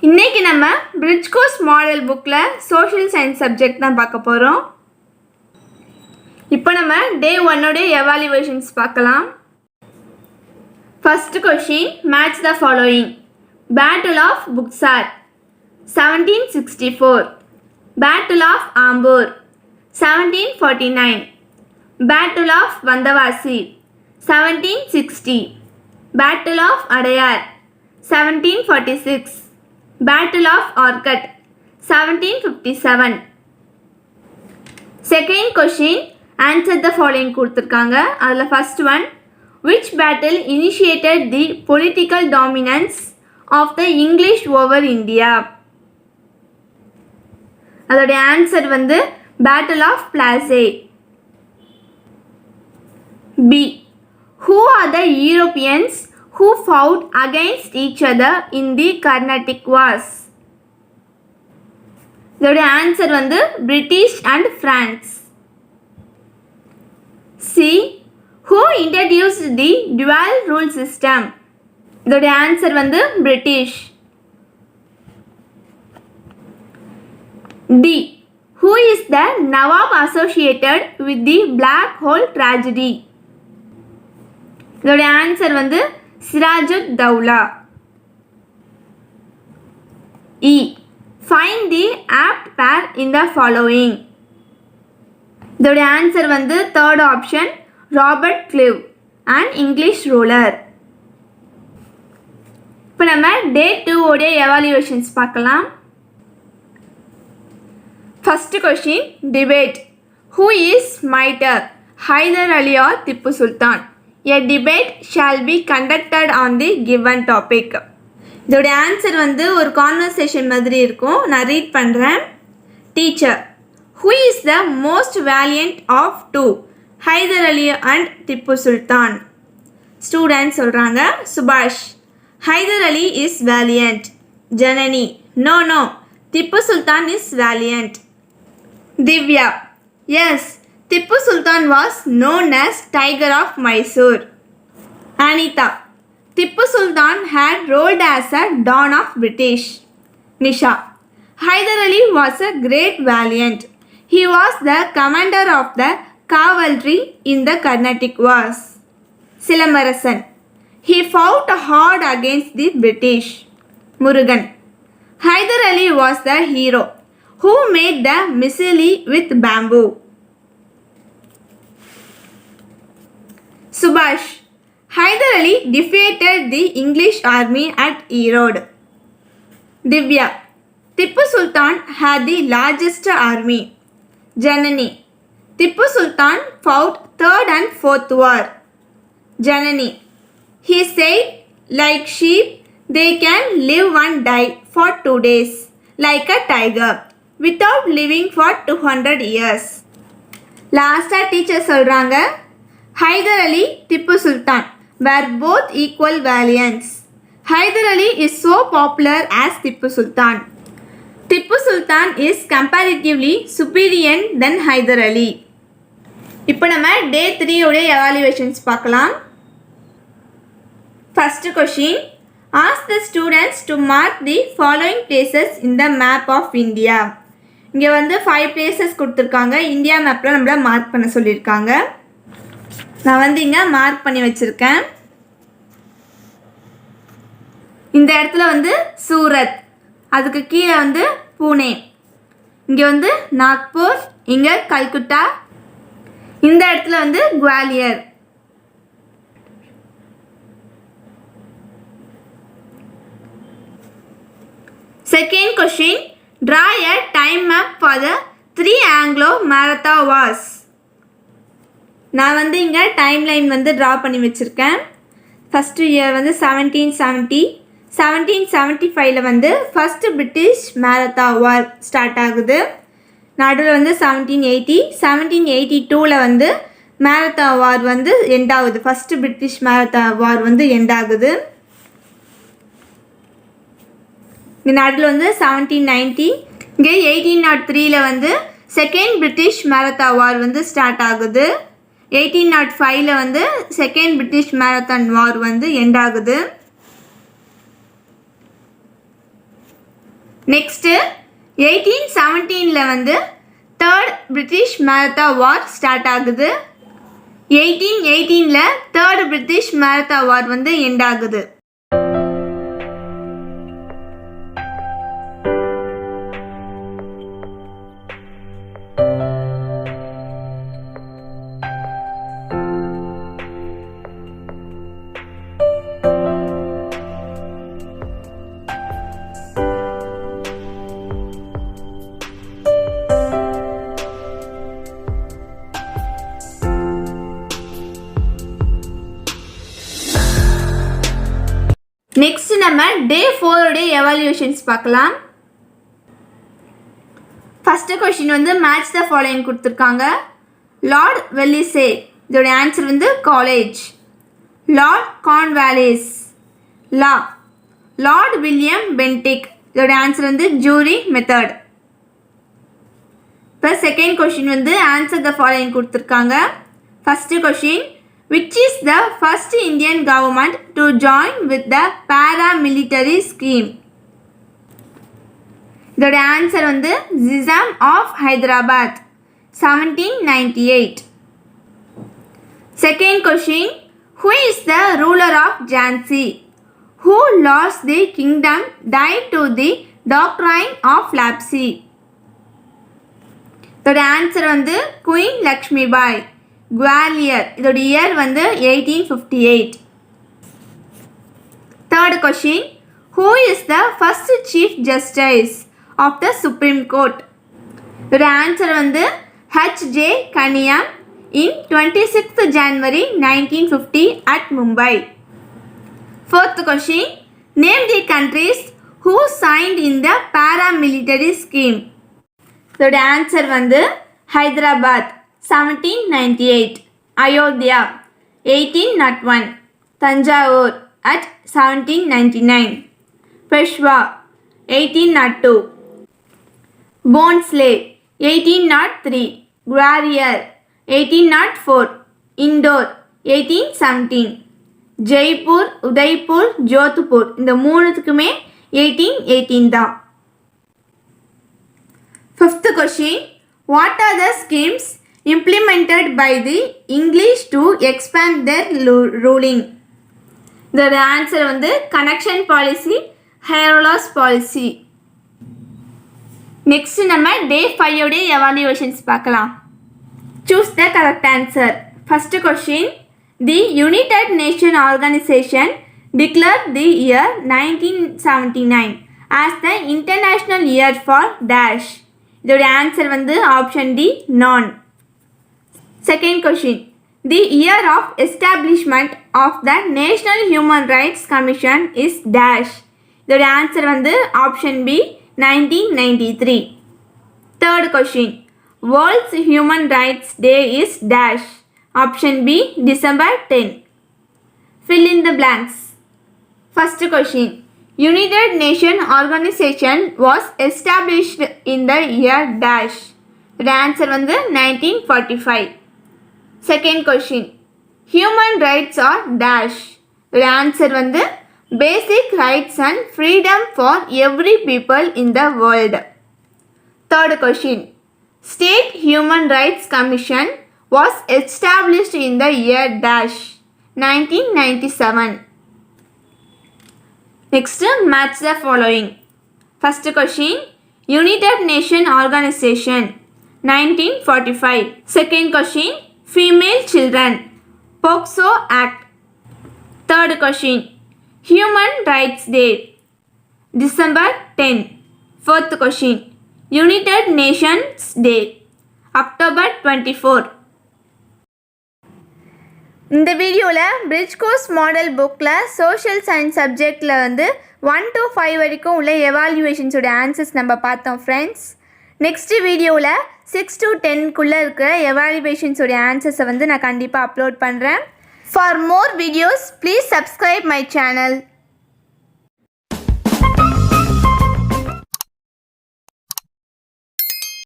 இன்னைக்கு நம்ம bridge course model புக்கில் சோஷியல் சயின்ஸ் சப்ஜெக்ட் தான் பார்க்க போகிறோம். இப்போ நம்ம டே 1 எவாலுவேஷன்ஸ் பார்க்கலாம். First question, match the following. Battle of Buxar 1764, battle of Ambur 1749, battle of Vandavasi 1760, battle of Adyar 1746, Battle of Orkut 1757. Second question, answer the following கொடுத்திருக்காங்க. அதில் first one, which battle initiated the political dominance of the English over India? அதோடைய answer வந்து Battle of Plassey. B, who are the Europeans who fought against each other in the Carnatic Wars? இதோட answer வந்து British and France. C, who introduced the dual rule system? இதோட answer வந்து British. D, who is the Nawab associated with the Black Hole tragedy? இதோட answer வந்து Siraj-ud-Dawla. E, find the apt pair in the following. இதோட answer வந்து third option, Robert Clive, an English ruler. இப்போ நம்ம டே 2 evaluations பார்க்கலாம். First question, debate. Who is mightier, Hyder Ali or Tipu Sultan? A debate shall be conducted on the given topic. இதோட answer வந்து ஒரு conversation மாதிரி இருக்கும். நான் ரீட் பண்ணுறேன். Teacher, who is the most valiant of two, Hyder Ali and Tipu Sultan? Student சொல்கிறாங்க. சுபாஷ், Hyder Ali is valiant. Janani, no, Tipu Sultan is valiant. Divya, yes, Tipu Sultan was known as Tiger of Mysore. Anita, Tipu Sultan had ruled as a Don of British. Nisha, Hyder Ali was a great valiant. He was the commander of the cavalry in the Carnatic Wars. Silambarasan, he fought hard against the British. Murugan, Hyder Ali was the hero who made the missile with bamboo. Subhash, Hyder Ali defeated the English army at Erode. Divya, Tipu Sultan had the largest army. Janani, Tipu Sultan fought 3rd and 4th war. Janani, he said, like sheep, they can live and die for 2 days, like a tiger, without living for 200 years. Last teacher சொல்றாங்க, Hyder Ali, Tipu Sultan were both equal valiants. Hyder Ali is so popular as Tipu Sultan. Tipu Sultan is comparatively superior than Hyder Ali. இப்போ நம்ம டே 3 evaluations பார்க்கலாம். First question, ask the students to mark the following places in the map of India. இங்கே வந்து 5 places கொடுத்துருக்காங்க. India மேப்பில் நம்மள mark பண்ண சொல்லியிருக்காங்க. நான் வந்து இங்கே மார்க் பண்ணி வச்சுருக்கேன். இந்த இடத்துல வந்து சூரத், அதுக்கு கீழே வந்து பூனே, இங்கே வந்து நாக்பூர், இங்கே கல்கத்தா, இந்த இடத்துல வந்து Gwalior. Second question, draw a time map for the 3 Anglo Maratha wars. நான் வந்து இங்கே டைம்லைன் வந்து ட்ரா பண்ணி வச்சுருக்கேன். ஃபஸ்ட்டு இயர் வந்து 1770, 1775 வந்து ஃபஸ்ட்டு பிரிட்டிஷ் மேரத்தா வார் ஸ்டார்ட் ஆகுது. நடுவில் வந்து 1780, 1782 வந்து மேரத்தா வார் வந்து எண்ட் ஆகுது. ஃபஸ்ட்டு பிரிட்டிஷ் மேரத்தா வார் வந்து எண்ட் ஆகுது. இங்கே நடுவில் வந்து 1790, இங்கே 1803 வந்து செகண்ட் பிரிட்டிஷ் மேரத்தா வார் வந்து ஸ்டார்ட் ஆகுது. 1805 வந்து செகண்ட் பிரிட்டிஷ் மேரத்தான் வார் வந்து எண்ட் ஆகுது. நெக்ஸ்ட்டு 1817 வந்து தேர்ட் பிரிட்டிஷ் மராத்தா வார் ஸ்டார்ட் ஆகுது. 1818 தேர்ட் பிரிட்டிஷ் மராத்தா வார் வந்து எண்ட் ஆகுது. நெக்ஸ்ட் நம்ம டே 4 உடைய எவாலுவேஷன்ஸ் பார்க்கலாம். ஃபர்ஸ்ட் கொஸ்டின் வந்து மேட்ச் த ஃபாலோயிங் கொடுத்துருக்காங்க. லார்ட் வெல்லிசே, இதோடைய ஆன்சர் வந்து காலேஜ். லார்ட் கார்ன்வாலிஸ், லா. லார்ட் வில்லியம் பென்டிக், இதோடைய ஆன்சர் வந்து ஜூரி மெத்தட். இப்போ செகண்ட் கொஸ்டின் வந்து ஆன்சர் த ஃபாலோயிங் கொடுத்துருக்காங்க. First question, which is the first Indian government to join with the paramilitary scheme? இதோட answer வந்து Nizam of Hyderabad 1798. Second question, who is the ruler of Jhansi who lost the kingdom died to the doctrine of lapsi? இதோட answer வந்து Queen Lakshmi Bai. Gwalior, இதோட year வந்து 1858. Third question, who is the first chief justice of the Supreme Court? இதோட answer வந்து H.J. Kaniyam in 26th January 1950 at Mumbai. Fourth question, name the countries who signed in the paramilitary scheme. இதோட answer வந்து Hyderabad 1798, Ayodhya 1801, Tanjavur at 1799, Peshwa 1802, Bhonsle 1803, Gwalior 1804, Indore 1817, Jaipur, Udaipur, Jodhpur இந்த மூணுத்துக்குமே 1818 தான். Fifth question, what are the schemes implemented by the English to expand their ruling? இதோட answer வந்து connection policy, ஹைரோலாஸ் policy. Next நம்ம டே 5 உடைய evaluations பார்க்கலாம். Choose the correct answer. First question, the United nation organisation declared the year 1979 as the International Year for Dash. இதோட answer வந்து option D, நான். Second question, the year of establishment of the national human rights commission is dash. இதோட answer வந்து option B, 1993. Third question, world's human rights day is dash. Option B, December 10. Fill in the blanks. First question, United Nations Organization was established in the year dash. The answer வந்து 1945. Second question, human rights are dash. The answer வந்து basic rights and freedom for every people in the world. Third question, State Human Rights Commission was established in the year dash. 1997. Next, match the following. First question, United Nations Organization 1945. Second question, Female Children POCSO Act. Third question, Human Rights Day December 10. Fourth question, United Nations Day October 24. இந்த வீடியோவில் bridge course model புக்கில் social science சப்ஜெக்டில் வந்து 1 to 5 வரைக்கும் உள்ள எவாலுவேஷன்ஸோட answers நம்ம பார்த்தோம் friends. Next வீடியோவில் 6 to 10க்குள்ளே இருக்கிற எவாலுவேஷன்ஸோட ஆன்சர்ஸை வந்து நான் கண்டிப்பாக அப்லோட் பண்ணுறேன். For more videos please subscribe my channel.